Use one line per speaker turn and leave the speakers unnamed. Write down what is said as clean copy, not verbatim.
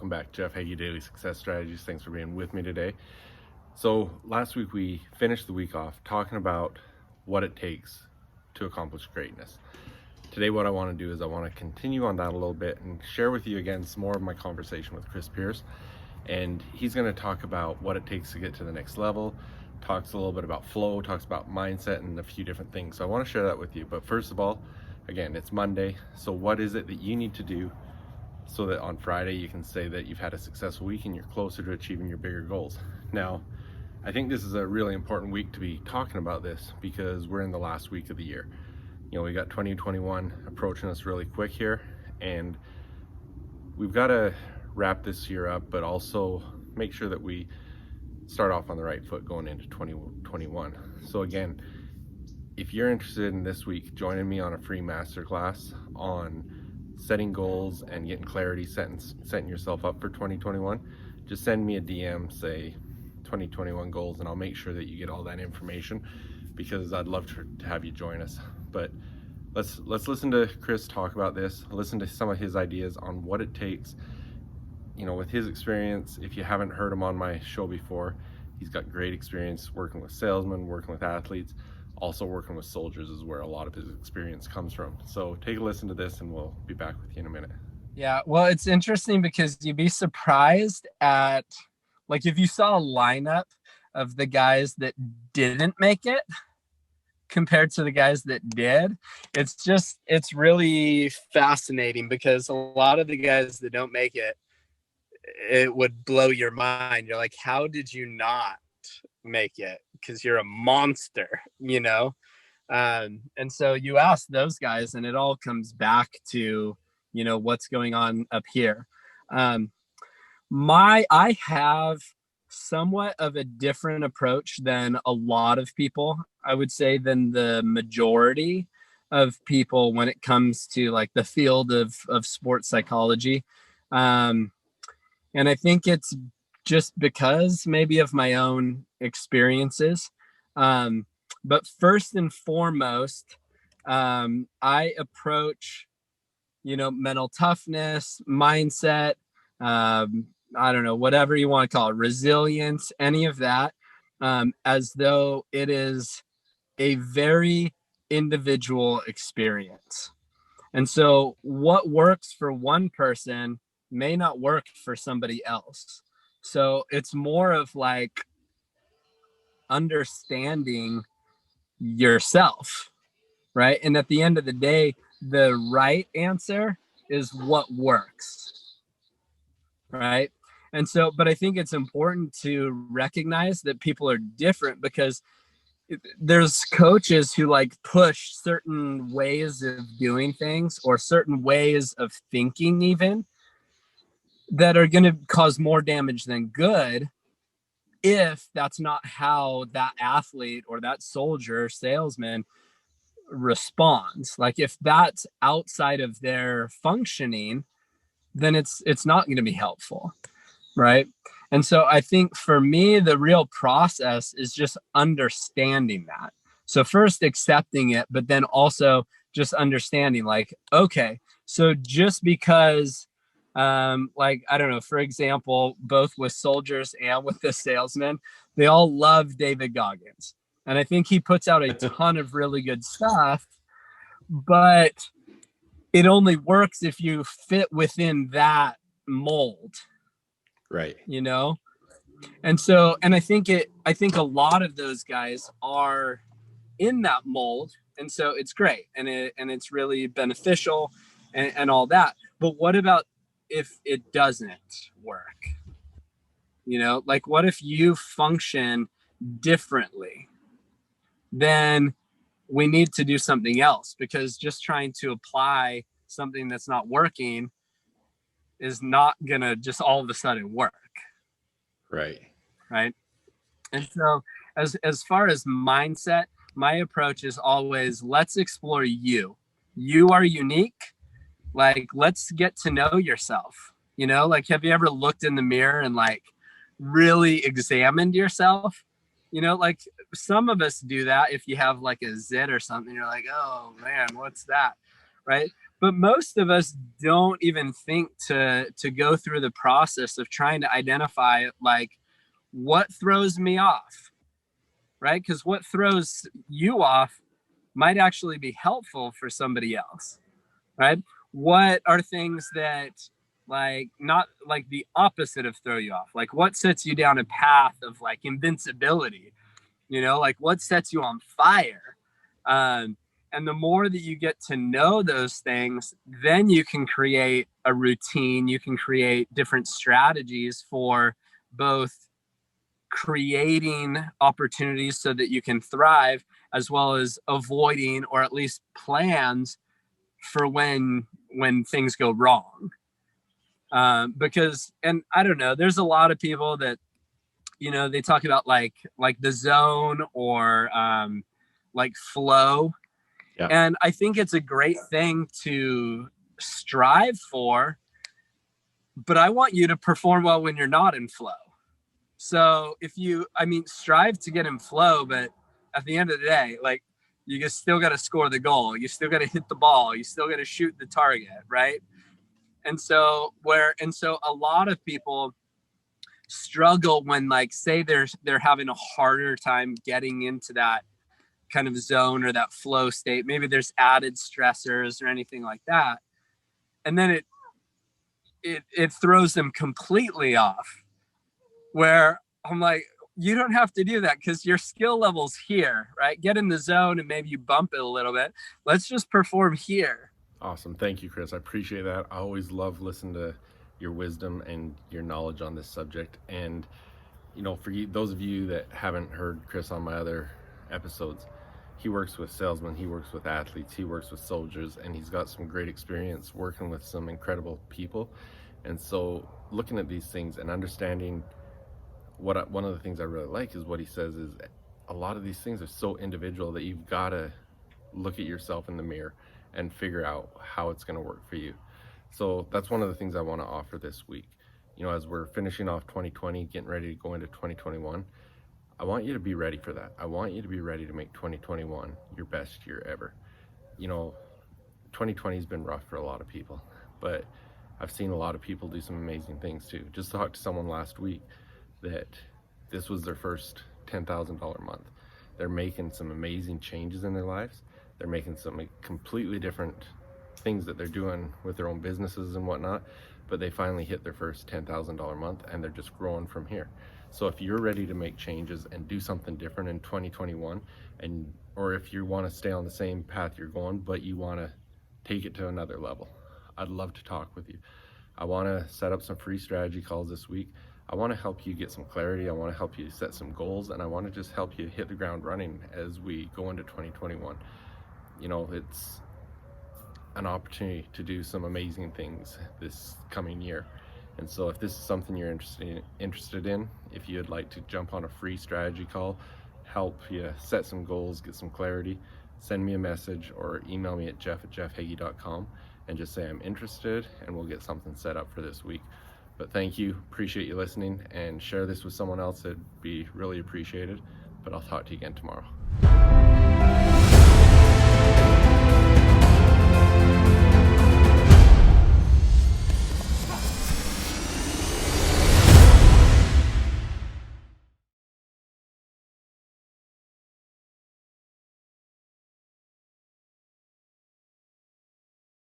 welcome back. Jeff Heggie, Daily Success Strategies. Thanks for being with me today. So last week we finished the week off talking about what it takes to accomplish greatness. Today what I want to do is I want to continue on that a little bit and share with you again some more of my conversation with Chris Pierce. And he's going to talk about what it takes to get to the next level, talks a little bit about flow, talks about mindset and a few different things. So I want to share that with you. But first of all, again, it's Monday. So what is it that you need to do so that on Friday you can say that you've had a successful week and you're closer to achieving your bigger goals? Now, I think this is a really important week to be talking about this because we're in the last week of the year. You know, we got 2021 approaching us really quick here, and we've got to wrap this year up, but also make sure that we start off on the right foot going into 2021. So again, if you're interested in this week joining me on a free masterclass on setting goals and getting clarity, setting yourself up for 2021, just send me a DM, say 2021 goals, and I'll make sure that you get all that information because I'd love to have you join us. But let's listen to Chris talk about this, listen to some of his ideas on what it takes, you know, with his experience. If you haven't heard him on my show before, he's got great experience working with salesmen, working with athletes, also working with soldiers is where a lot of his experience comes from. So take a listen to this and we'll be back with you in a minute.
Yeah, well, it's interesting because you'd be surprised at, like, if you saw a lineup of the guys that didn't make it compared to the guys that did, it's really fascinating because a lot of the guys that don't make it, it would blow your mind. You're like, how did you not make it? Because you're a monster, you know? And so you ask those guys and it all comes back to, you know, what's going on up here. I have somewhat of a different approach than a lot of people, I would say, than the majority of people when it comes to like the field of sports psychology. And I think it's just because maybe of my own experiences. But first and foremost, I approach, you know, mental toughness, mindset, I don't know, whatever you want to call it, resilience, any of that, as though it is a very individual experience. And so what works for one person may not work for somebody else. So it's more of like understanding yourself, right? And at the end of the day, the right answer is what works, right? And so, but I think it's important to recognize that people are different because there's coaches who like push certain ways of doing things or certain ways of thinking even that are going to cause more damage than good if that's not how that athlete or that soldier or salesman responds. Like if that's outside of their functioning, then it's not going to be helpful, right? And so I think for me, the real process is just understanding that. So first accepting it, but then also just understanding like, okay, so just because like, I don't know, for example, both with soldiers and with the salesmen, they all love David Goggins. And I think he puts out a ton of really good stuff, but it only works if you fit within that mold.
Right.
You know? And so, and I think a lot of those guys are in that mold. And so it's great. And it's really beneficial and all that. But what about if it doesn't work? You know, like what if you function differently? Then we need to do something else because just trying to apply something that's not working is not gonna just all of a sudden work.
Right.
And so as far as mindset, my approach is always let's explore you. You are unique. Like, let's get to know yourself. You know, like, have you ever looked in the mirror and like really examined yourself? You know, like some of us do that if you have like a zit or something, you're like, oh man, what's that? Right. But most of us don't even think to go through the process of trying to identify like what throws me off, right? Because what throws you off might actually be helpful for somebody else, right? What are things that like not like the opposite of throw you off? Like what sets you down a path of like invincibility, like what sets you on fire? And the more that you get to know those things, then you can create a routine, you can create different strategies for both creating opportunities so that you can thrive, as well as avoiding or at least plans for when things go wrong. Because, and I don't know, there's a lot of people that, they talk about like the zone or like flow.
Yeah.
And I think it's a great thing to strive for, but I want you to perform well when you're not in flow. So strive to get in flow, but at the end of the day, like you just still got to score the goal. You still got to hit the ball. You still got to shoot the target. Right. And so a lot of people struggle when like, say they're having a harder time getting into that kind of zone or that flow state. Maybe there's added stressors or anything like that. And then it throws them completely off, where I'm like, you don't have to do that because your skill level's here, right? Get in the zone and maybe you bump it a little bit. Let's just perform here.
Awesome. Thank you, Chris. I appreciate that. I always love listening to your wisdom and your knowledge on this subject. And, for you, those of you that haven't heard Chris on my other episodes, he works with salesmen, he works with athletes, he works with soldiers, and he's got some great experience working with some incredible people. And so looking at these things and understanding one of the things I really like is what he says is a lot of these things are so individual that you've got to look at yourself in the mirror and figure out how it's going to work for you. So that's one of the things I want to offer this week. As we're finishing off 2020, getting ready to go into 2021, I want you to be ready for that. I want you to be ready to make 2021 your best year ever. 2020 has been rough for a lot of people, but I've seen a lot of people do some amazing things too. Just talked to someone last week that this was their first $10,000 month. They're making some amazing changes in their lives. They're making some completely different things that they're doing with their own businesses and whatnot, but they finally hit their first $10,000 month and they're just growing from here. So if you're ready to make changes and do something different in 2021, or if you want to stay on the same path you're going, but you want to take it to another level, I'd love to talk with you. I want to set up some free strategy calls this week. I want to help you get some clarity. I want to help you set some goals, and I want to just help you hit the ground running as we go into 2021. It's an opportunity to do some amazing things this coming year. And so if this is something you're interested in, if you'd like to jump on a free strategy call, help you set some goals, get some clarity, send me a message or email me at jeff@jeffheggie.com and just say I'm interested, and we'll get something set up for this week. But thank you, appreciate you listening, and share this with someone else. It'd be really appreciated. But I'll talk to you again tomorrow.